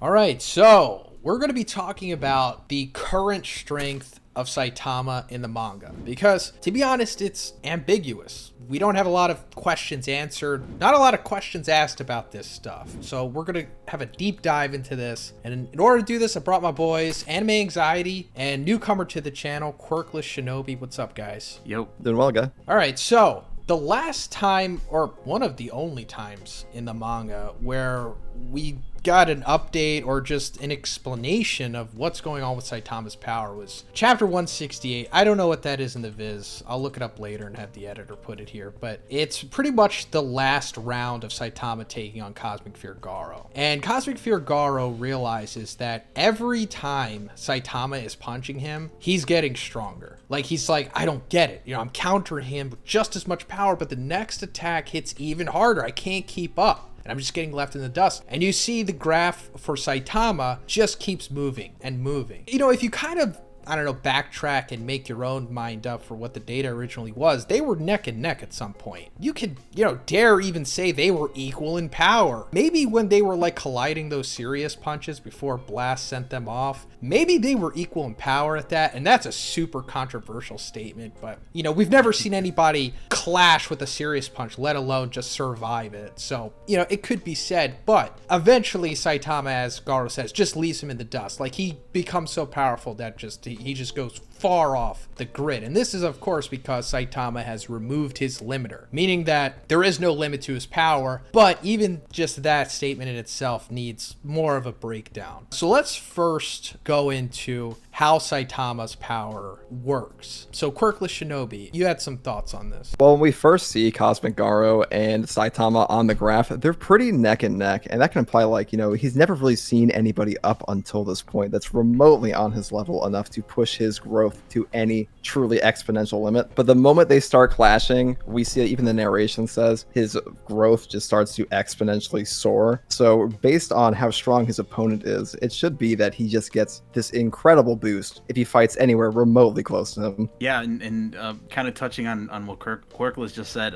All right, so we're going to be talking about the current strength of Saitama in the manga because, to be honest, it's ambiguous. We don't have a lot of questions answered, not a lot of questions asked about this stuff. So we're going to have a deep dive into this. And in order to do this, I brought my boys, Anime Anxiety, and newcomer to the channel, Quirkless Shinobi. What's up, guys? Yo. Doing well, guy. All right, so the last time, or one of the only times in the manga where we got an update or just an explanation of what's going on with Saitama's power was chapter 168. I don't know what that is in the viz. I'll look it up later and have the editor put it here, but it's pretty much the last round of Saitama taking on Cosmic Fear Garo. And Cosmic Fear Garo realizes that every time Saitama is punching him, he's getting stronger. Like, he's like, I don't get it. You know, I'm countering him with just as much power, but the next attack hits even harder. I can't keep up. And I'm just getting left in the dust. And you see the graph for Saitama just keeps moving and moving. You know, if you kind of, I don't know, backtrack and make your own mind up for what the data originally was, they were neck and neck at some point. You could, you know, dare even say they were equal in power. Maybe when they were like colliding those serious punches before Blast sent them off, maybe they were equal in power at that. And that's a super controversial statement, but you know, we've never seen anybody clash with a serious punch, let alone just survive it. So, you know, it could be said, but eventually Saitama, as Garo says, just leaves him in the dust. Like, he becomes so powerful that just he just goes far off the grid. And this is, of course, because Saitama has removed his limiter, meaning that there is no limit to his power. But even just that statement in itself needs more of a breakdown. So let's first go into how Saitama's power works. So Quirkless Shinobi, you had some thoughts on this. Well, when we first see Cosmic Garo and Saitama on the graph, they're pretty neck and neck, and that can imply, like, you know, he's never really seen anybody up until this point that's remotely on his level enough to push his growth to any truly exponential limit. But the moment they start clashing, we see, even the narration says, his growth just starts to exponentially soar. So based on how strong his opponent is, it should be that he just gets this incredible boost if he fights anywhere remotely close to him. Yeah, and kind of touching on what Quirkless just said,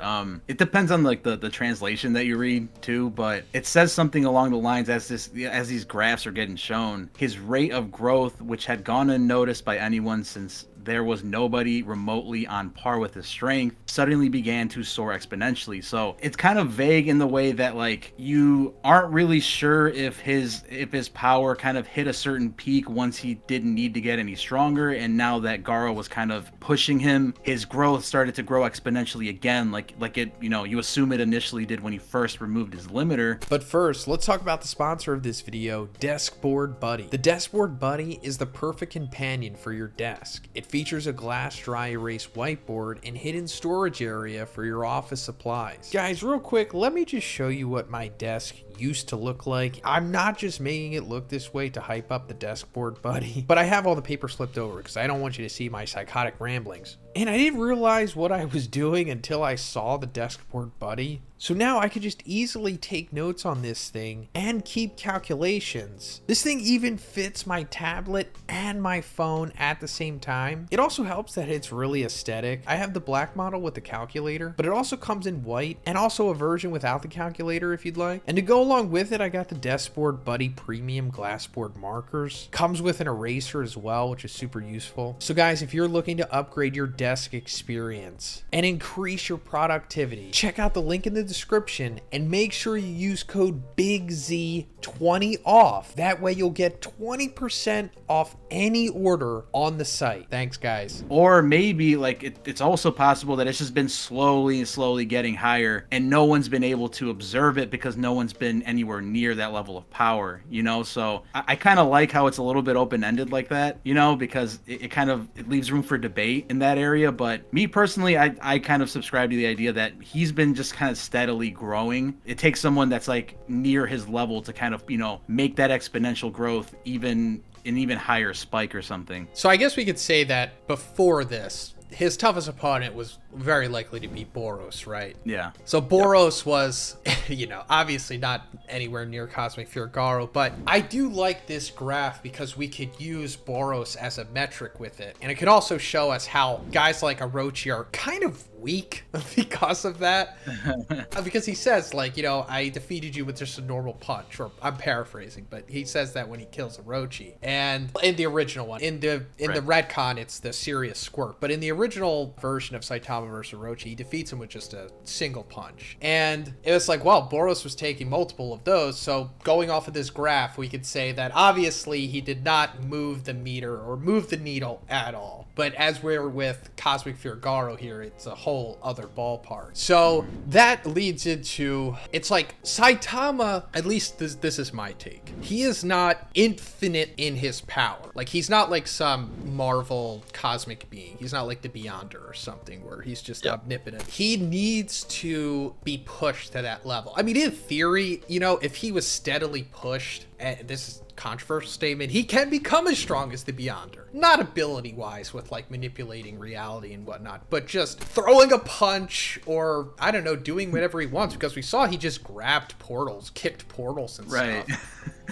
it depends on like the translation that you read too, but it says something along the lines as these graphs are getting shown, his rate of growth, which had gone unnoticed by anyone since there was nobody remotely on par with his strength, suddenly began to soar exponentially. So it's kind of vague in the way that, like, you aren't really sure if his power kind of hit a certain peak once he didn't need to get any stronger, and now that Garo was kind of pushing him, his growth started to grow exponentially again, like it, you know, you assume it initially did when he first removed his limiter. But first, let's talk about the sponsor of this video, Deskboard Buddy. The Deskboard Buddy is the perfect companion for your desk. It features a glass dry erase whiteboard and hidden storage area for your office supplies. Guys, real quick, let me just show you what my desk used to look like. I'm not just making it look this way to hype up the Deskboard Buddy, but I have all the paper flipped over because I don't want you to see my psychotic ramblings. And I didn't realize what I was doing until I saw the Deskboard Buddy. So now I could just easily take notes on this thing and keep calculations. This thing even fits my tablet and my phone at the same time. It also helps that it's really aesthetic. I have the black model with the calculator, but it also comes in white and also a version without the calculator if you'd like. And to go along with it, I got the Deskboard Buddy Premium Glassboard markers. Comes with an eraser as well, which is super useful. So guys, if you're looking to upgrade your desk experience and increase your productivity, check out the link in the description and make sure you use code BIGZ20 off. That way you'll get 20% off any order on the site. Thanks, guys. Or maybe like it's also possible that it's just been slowly getting higher and no one's been able to observe it because no one's been anywhere near that level of power, you know? So I kind of like how it's a little bit open-ended like that, you know, because it leaves room for debate in that area. But me personally, I kind of subscribe to the idea that he's been just kind of steadily growing. It takes someone that's like near his level to kind of, you know, make that exponential growth even an even higher spike or something. So I guess we could say that before this, his toughest opponent was very likely to be Boros, right? Yeah. So Boros was, you know, obviously not anywhere near Cosmic Fear Garo, but I do like this graph because we could use Boros as a metric with it. And it could also show us how guys like Orochi are kind of weak because of that. Because he says, like, you know, I defeated you with just a normal punch, or I'm paraphrasing, but he says that when he kills Orochi. And in the original one, in the retcon, it's the serious squirt, but in the original version of Saitama versus Orochi, he defeats him with just a single punch. And it was like, well, Boros was taking multiple of those, so going off of this graph, we could say that obviously he did not move the meter or move the needle at all. But as we're with Cosmic Fear Garo here, it's a whole other ballpark. So that leads into, it's like Saitama, at least this is my take, he is not infinite in his power. Like, he's not like some Marvel cosmic being. He's not like the Beyonder or something where he's just omnipotent. He needs to be pushed to that level. I mean, in theory, you know, if he was steadily pushed, and this is a controversial statement, he can become as strong as the Beyonder. Not ability-wise with, like, manipulating reality and whatnot, but just throwing a punch or, I don't know, doing whatever he wants, because we saw he just grabbed portals, kicked portals and stuff.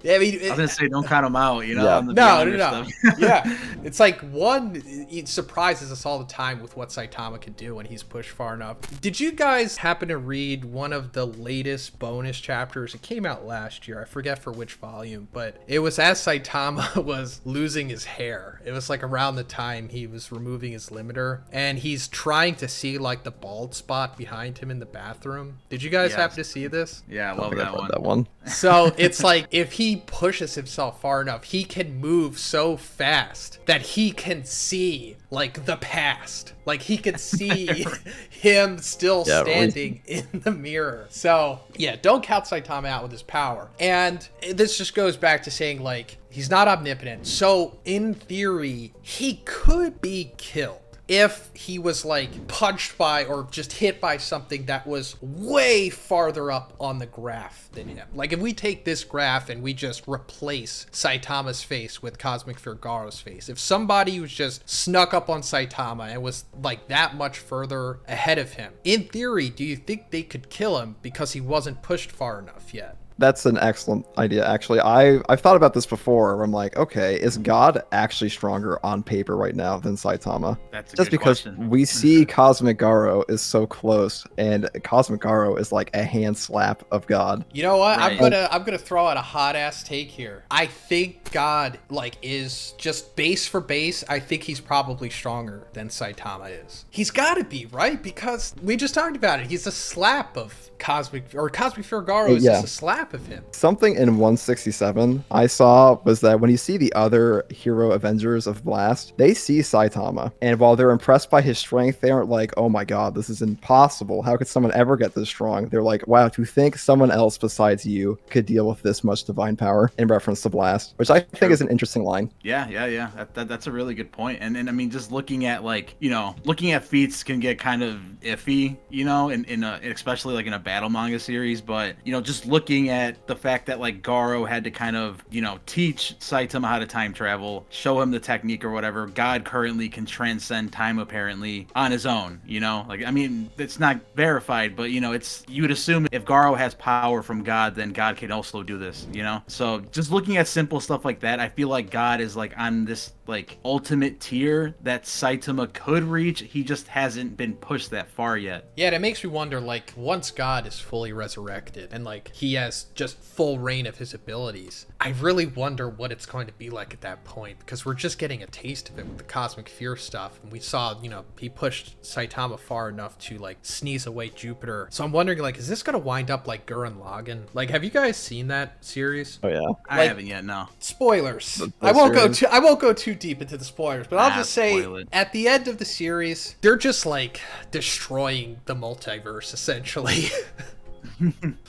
Yeah, I mean, I was gonna say, don't count them out, you know. Yeah. On the No. stuff. Yeah, it's like it surprises us all the time with what Saitama can do when he's pushed far enough. Did you guys happen to read one of the latest bonus chapters? It came out last year. I forget for which volume, but it was as Saitama was losing his hair. It was like around the time he was removing his limiter, and he's trying to see like the bald spot behind him in the bathroom. Did you guys happen to see this? Yeah, I love that one. That one. So it's like, if he pushes himself far enough, he can move so fast that he can see like the past. Like, he can see him still standing in the mirror. So yeah, don't count Saitama out with his power. And this just goes back to saying, like, he's not omnipotent. So in theory, he could be killed if he was like punched by or just hit by something that was way farther up on the graph than him. Like, if we take this graph and we just replace Saitama's face with Cosmic Fear Garo's face, if somebody was just snuck up on Saitama and was like that much further ahead of him, in theory, do you think they could kill him because he wasn't pushed far enough yet? That's an excellent idea, actually. I've thought about this before, where I'm like, okay, is God actually stronger on paper right now than Saitama? That's a Just good because question. we see Cosmic Garo is so close, and Cosmic Garo is like a hand slap of God. You know what? Right. I'm gonna throw out a hot ass take here. I think God, like, is just base for base. I think he's probably stronger than Saitama is. He's got to be, right? Because we just talked about it. He's a slap of Cosmic Fear Garo is just a slap of him. Something in 167 I saw was that when you see the other hero Avengers of Blast, they see Saitama, and while they're impressed by his strength, they aren't like, oh my god, this is impossible. How could someone ever get this strong? They're like, wow, to think someone else besides you could deal with this much divine power, in reference to Blast, which I think is an interesting line. Yeah. That's a really good point. And I mean, just looking at, like, you know, looking at feats can get kind of iffy, you know, especially like in a battle manga series. But, you know, just looking at the fact that, like, Garo had to kind of, you know, teach Saitama how to time travel, show him the technique or whatever. God currently can transcend time apparently on his own, you know. Like, I mean, it's not verified, but, you know, it's, you would assume if Garo has power from God, then God can also do this, you know. So just looking at simple stuff like that, I feel like God is like on this like ultimate tier that Saitama could reach. He just hasn't been pushed that far yet. Yeah, and it makes me wonder, like, once God is fully resurrected and like he has just full reign of his abilities, I really wonder what it's going to be like at that point, because we're just getting a taste of it with the Cosmic Fear stuff, and we saw, you know, he pushed Saitama far enough to like sneeze away Jupiter. So I'm wondering, like, is this going to wind up like Gurren Lagann? Like, have you guys seen that series? Oh yeah. I haven't yet, no. Spoilers. The I won't series? go too deep into the spoilers, but I'll just say at the end of the series, they're just like destroying the multiverse essentially.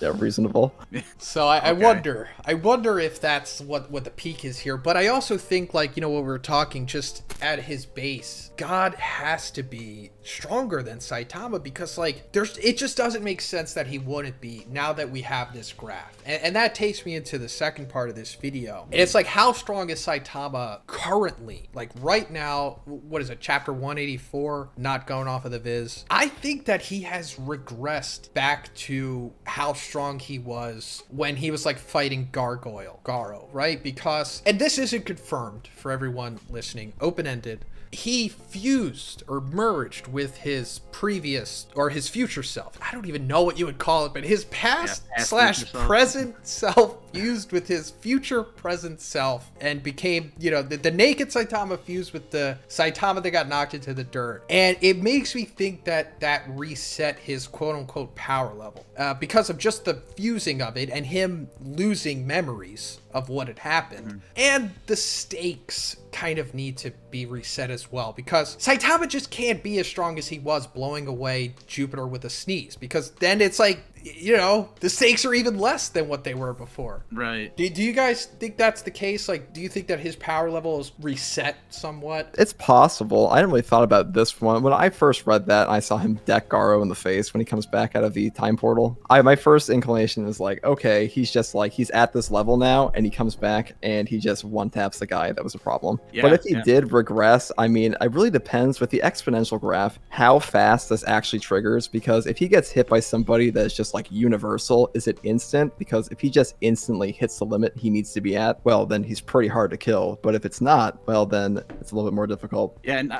Yeah, reasonable. So I Okay. wonder if that's what the peak is here. But I also think, like, what we were talking, just at his base, God has to be stronger than Saitama, because like it just doesn't make sense that he wouldn't be, now that we have this graph. And that takes me into the second part of this video. And it's like, how strong is Saitama currently? Like right now, what is it, chapter 184, not going off of the viz. I think that he has regressed back to how strong he was when he was like fighting Garo, right? Because, and this isn't confirmed for everyone listening, open-ended, he fused or merged with his previous or his future self. I don't even know what you would call it, but his past slash present self fused with his future present self and became, the naked Saitama fused with the Saitama that got knocked into the dirt. And it makes me think that that reset his quote unquote power level because of just the fusing of it and him losing memories of what had happened. Mm-hmm. And the stakes kind of need to be reset as well, because Saitama just can't be as strong as he was blowing away Jupiter with a sneeze, because then it's like, the stakes are even less than what they were before. Right. Do you guys think that's the case? Like, do you think that his power level is reset somewhat? It's possible. I hadn't really thought about this one. When I first read that, I saw him deck Garo in the face when he comes back out of the time portal. My first inclination is like, okay, he's just like, he's at this level now, and he comes back and he just one-taps the guy that was a problem. Yeah, but if he did regress, I mean, it really depends with the exponential graph, how fast this actually triggers, because if he gets hit by somebody that's just like universal, is it instant? Because if he just instantly hits the limit he needs to be at, well, then he's pretty hard to kill. But if it's not, well, then it's a little bit more difficult. Yeah, and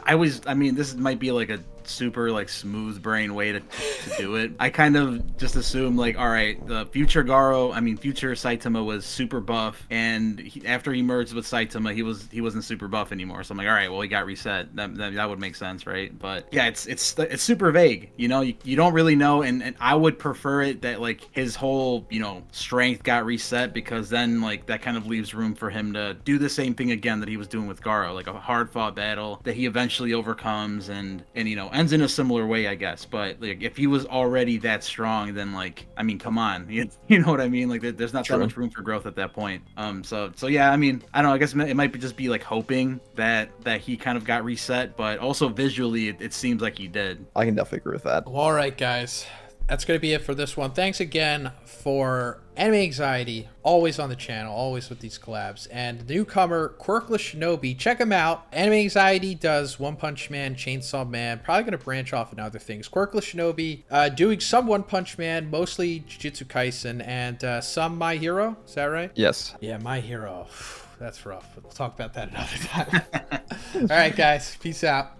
this might be like a super like smooth brain way to do it. I kind of just assume like, all right, the future Saitama was super buff, and after he merged with Saitama, he wasn't super buff anymore. So I'm like, all right, well, he got reset. That would make sense, right? But yeah, it's super vague. You don't really know, and I would prefer it that like his whole strength got reset, because then like that kind of leaves room for him to do the same thing again that he was doing with Garo, like a hard fought battle that he eventually overcomes and ends in a similar way, I guess. But like, if he was already that strong, then like, I mean, come on, you know what I mean? Like, there's not that much room for growth at that point. So yeah, I mean, I don't know. I guess it might just be like hoping that he kind of got reset, but also visually, it seems like he did. I can definitely agree with that. Well, all right, guys. That's going to be it for this one. Thanks again for Anime Anxiety, always on the channel, always with these collabs. And the newcomer, Quirkless Shinobi, check him out. Anime Anxiety does One Punch Man, Chainsaw Man, probably going to branch off in other things. Quirkless Shinobi doing some One Punch Man, mostly Jujutsu Kaisen, and some My Hero. Is that right? Yes. Yeah, My Hero. That's rough. We'll talk about that another time. All right, guys. Peace out.